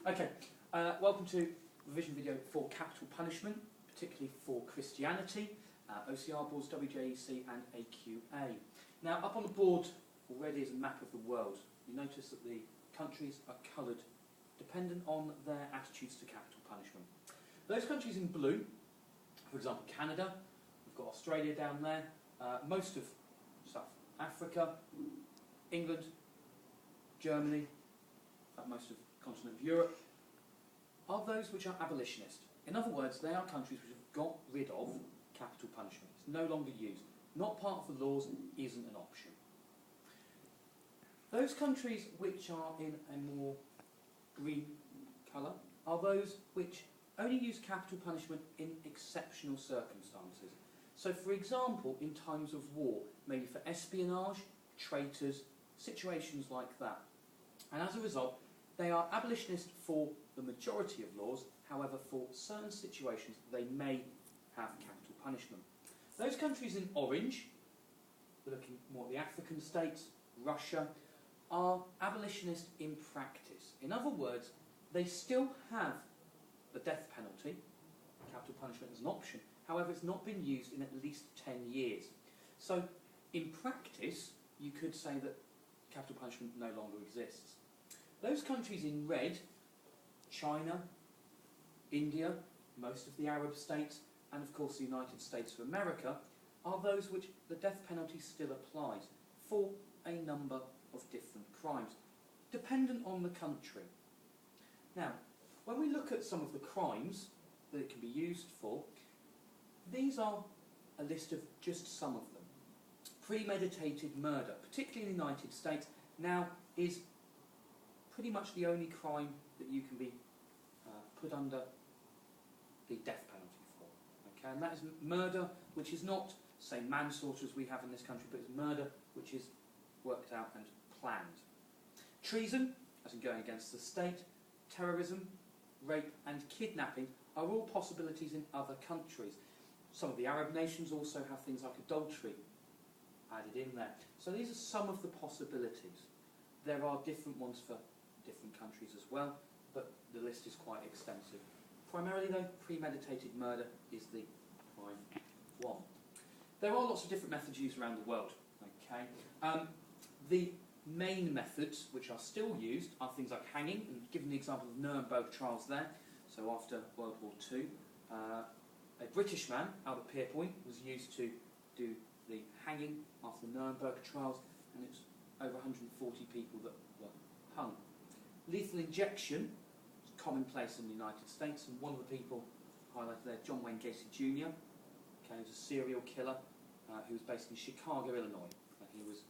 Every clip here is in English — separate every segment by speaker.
Speaker 1: Okay, welcome to revision video for capital punishment, particularly for Christianity, OCR boards, WJEC and AQA. Now, up on the board already is a map of the world. You notice that the countries are coloured dependent on their attitudes to capital punishment. Those countries in blue, for example Canada, we've got Australia down there, most of South Africa, England, Germany, most of the continent of Europe, are those which are abolitionist. In other words, they are countries which have got rid of capital punishment. It's no longer used. Not part of the laws, isn't an option. Those countries which are in a more green colour are those which only use capital punishment in exceptional circumstances. So, for example, in times of war, maybe for espionage, traitors, situations like that. And as a result, they are abolitionist for the majority of laws, however, for certain situations they may have capital punishment. Those countries in orange, we're looking more at the African states, Russia, are abolitionist in practice. In other words, they still have the death penalty, capital punishment as an option, however it's not been used in at least 10 years. So, in practice, you could say that capital punishment no longer exists. Those countries in red, China, India, most of the Arab states, and of course the United States of America, are those which the death penalty still applies for a number of different crimes, dependent on the country. Now, when we look at some of the crimes that it can be used for, these are a list of just some of them. Premeditated murder, particularly in the United States, now is pretty much the only crime that you can be put under the death penalty for. Okay? And that is murder, which is not, say, manslaughter as we have in this country, but it's murder which is worked out and planned. Treason, as in going against the state, terrorism, rape and kidnapping are all possibilities in other countries. Some of the Arab nations also have things like adultery added in there. So these are some of the possibilities. There are different ones for different countries as well, but the list is quite extensive. Primarily though, premeditated murder is the prime one. There are lots of different methods used around the world. Okay, the main methods which are still used are things like hanging, and given the example of Nuremberg trials there, so after World War II, a British man, Albert Pierpoint, was used to do the hanging after the Nuremberg trials, and it's over 140 people that were hung. Lethal injection is commonplace in the United States, and one of the people highlighted there, John Wayne Gacy Jr., okay, he was a serial killer who was based in Chicago, Illinois, and he was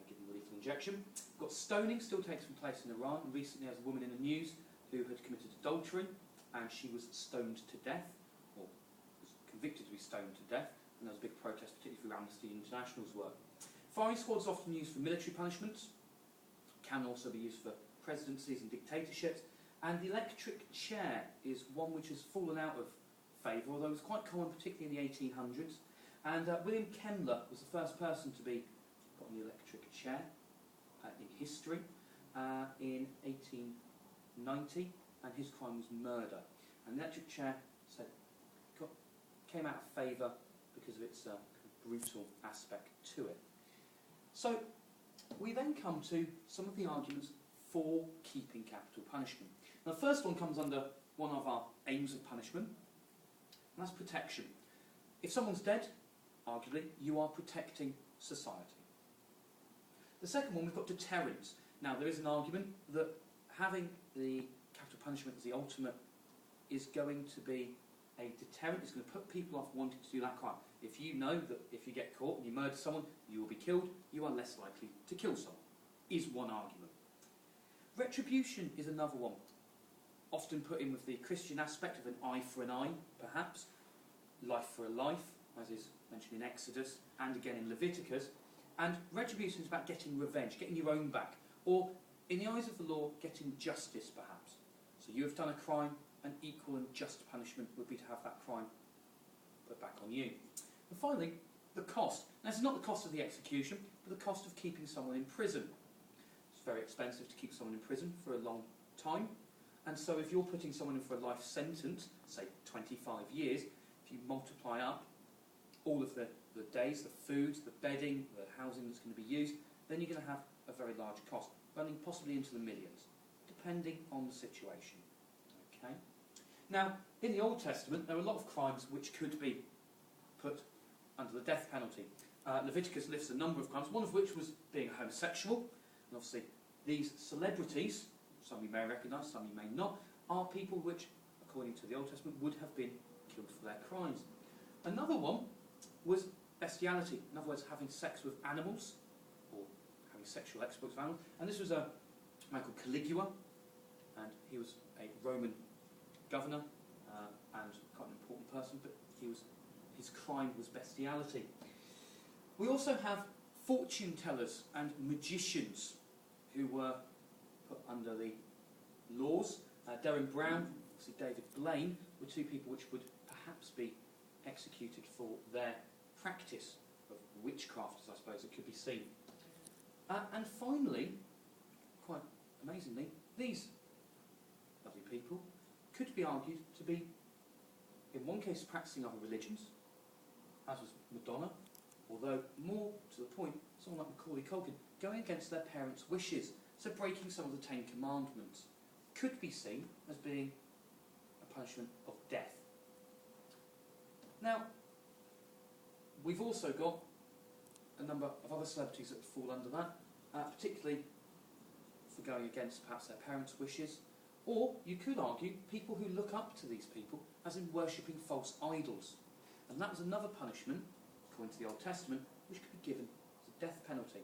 Speaker 1: given the lethal injection. We've got stoning, still takes place in Iran, and recently there was a woman in the news who had committed adultery, and she was stoned to death, or was convicted to be stoned to death, and there was a big protest, particularly through Amnesty International's work. Firing squad is often used for military punishments, can also be used for presidencies and dictatorships, and the electric chair is one which has fallen out of favour, although it was quite common, particularly in the 1800s. And William Kemmler was the first person to be put on the electric chair in history in 1890, and his crime was murder. And the electric chair came out of favour because of its brutal aspect to it. So we then come to some of the arguments for keeping capital punishment. Now, the first one comes under one of our aims of punishment, and that's protection. If someone's dead, arguably, you are protecting society. The second one, we've got deterrence. Now, there is an argument that having the capital punishment as the ultimate is going to be a deterrent. It's going to put people off wanting to do that crime. If you know that if you get caught and you murder someone, you will be killed, you are less likely to kill someone, is one argument. Retribution is another one, often put in with the Christian aspect of an eye for an eye, perhaps, life for a life, as is mentioned in Exodus and again in Leviticus. And retribution is about getting revenge, getting your own back, or, in the eyes of the law, getting justice, perhaps. So you have done a crime, an equal and just punishment would be to have that crime put back on you. And finally, the cost. Now, this is not the cost of the execution, but the cost of keeping someone in prison. It's very expensive to keep someone in prison for a long time. And so if you're putting someone in for a life sentence, say 25 years, if you multiply up all of the days, the food, the bedding, the housing that's going to be used, then you're going to have a very large cost, running possibly into the millions, depending on the situation. Okay? Now, in the Old Testament, there are a lot of crimes which could be put under the death penalty. Leviticus lists a number of crimes, one of which was being a homosexual. And obviously, these celebrities, some you may recognise, some you may not, are people which, according to the Old Testament, would have been killed for their crimes. Another one was bestiality, in other words, having sex with animals, or having sexual exploits with animals. And this was a man called Caligula, and he was a Roman governor, and quite an important person, but his crime was bestiality. We also have fortune tellers and magicians who were put under the laws. Derren Brown, obviously David Blaine, were two people which would perhaps be executed for their practice of witchcraft, as I suppose it could be seen. And finally, quite amazingly, these lovely people could be argued to be, in one case, practicing other religions, as was Madonna, although more to the point, someone like Macaulay Culkin, going against their parents' wishes, so breaking some of the Ten Commandments, could be seen as being a punishment of death. Now, we've also got a number of other celebrities that fall under that, particularly for going against perhaps their parents' wishes, or you could argue people who look up to these people as in worshipping false idols. And that was another punishment, according to the Old Testament, which could be given as a death penalty.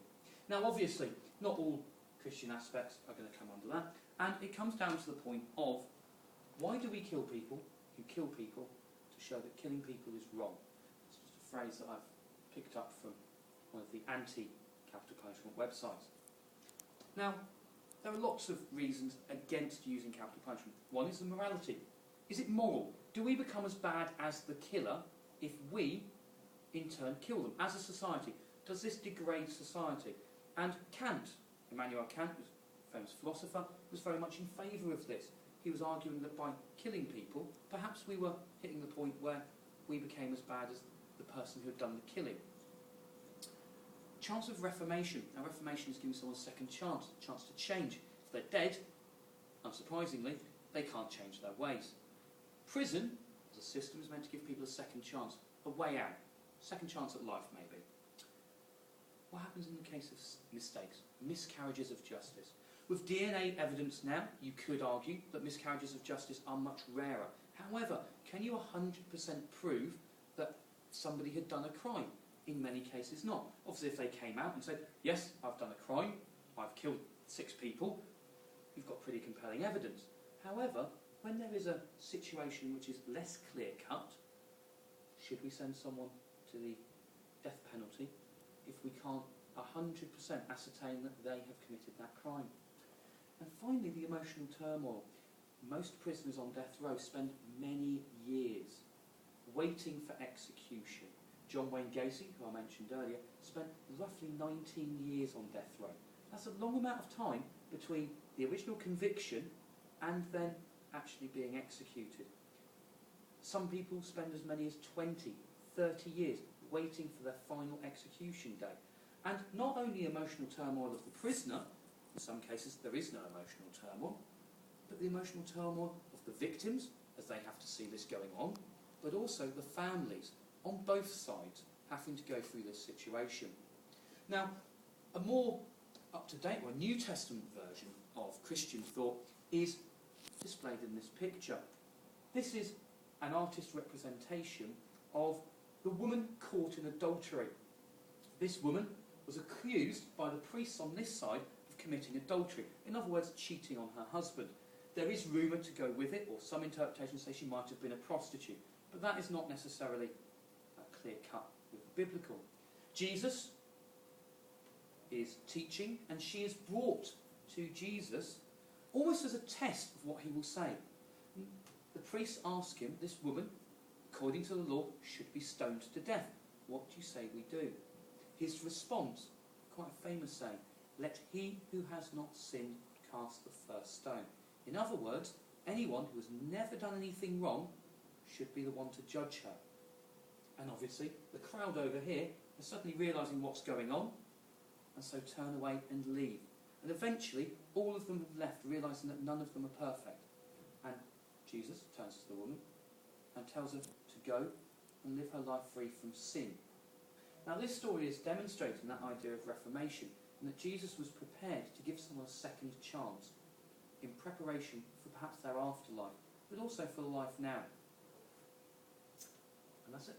Speaker 1: Now, obviously, not all Christian aspects are going to come under that, and it comes down to the point of, why do we kill people who kill people to show that killing people is wrong? It's just a phrase that I've picked up from one of the anti-capital punishment websites. Now, there are lots of reasons against using capital punishment. One is the morality. Is it moral? Do we become as bad as the killer if we, in turn, kill them as a society? Does this degrade society? And Kant, Immanuel Kant, was a famous philosopher, was very much in favour of this. He was arguing that by killing people, perhaps we were hitting the point where we became as bad as the person who had done the killing. Chance of reformation. Now, reformation is giving someone a second chance, a chance to change. If they're dead, unsurprisingly, they can't change their ways. Prison, as a system, is meant to give people a second chance, a way out, second chance at life, maybe. What happens in the case of mistakes, miscarriages of justice? With DNA evidence now, you could argue that miscarriages of justice are much rarer. However, can you 100% prove that somebody had done a crime? In many cases not. Obviously, if they came out and said, yes, I've done a crime, I've killed 6 people, you've got pretty compelling evidence. However, when there is a situation which is less clear-cut, should we send someone to the death penalty if we can't 100% ascertain that they have committed that crime? And finally, the emotional turmoil. Most prisoners on death row spend many years waiting for execution. John Wayne Gacy, who I mentioned earlier, spent roughly 19 years on death row. That's a long amount of time between the original conviction and then actually being executed. Some people spend as many as 20, 30 years waiting for their final execution day. And not only emotional turmoil of the prisoner, in some cases there is no emotional turmoil, but the emotional turmoil of the victims, as they have to see this going on, but also the families, on both sides, having to go through this situation. Now, a more up-to-date, or a New Testament version of Christian thought is displayed in this picture. This is an artist representation of the woman caught in adultery. This woman was accused by the priests on this side of committing adultery. In other words, cheating on her husband. There is rumour to go with it, or some interpretations say she might have been a prostitute, but that is not necessarily clear-cut with the biblical. Jesus is teaching, and she is brought to Jesus almost as a test of what he will say. The priests ask him, this woman, according to the law, should be stoned to death. What do you say we do? His response, quite a famous saying, let he who has not sinned cast the first stone. In other words, anyone who has never done anything wrong should be the one to judge her. And obviously, the crowd over here are suddenly realising what's going on, and so turn away and leave. And eventually, all of them have left, realising that none of them are perfect. And Jesus turns to the woman and tells her to go and live her life free from sin. Now, this story is demonstrating that idea of reformation, and that Jesus was prepared to give someone a second chance in preparation for perhaps their afterlife, but also for life now. And that's it.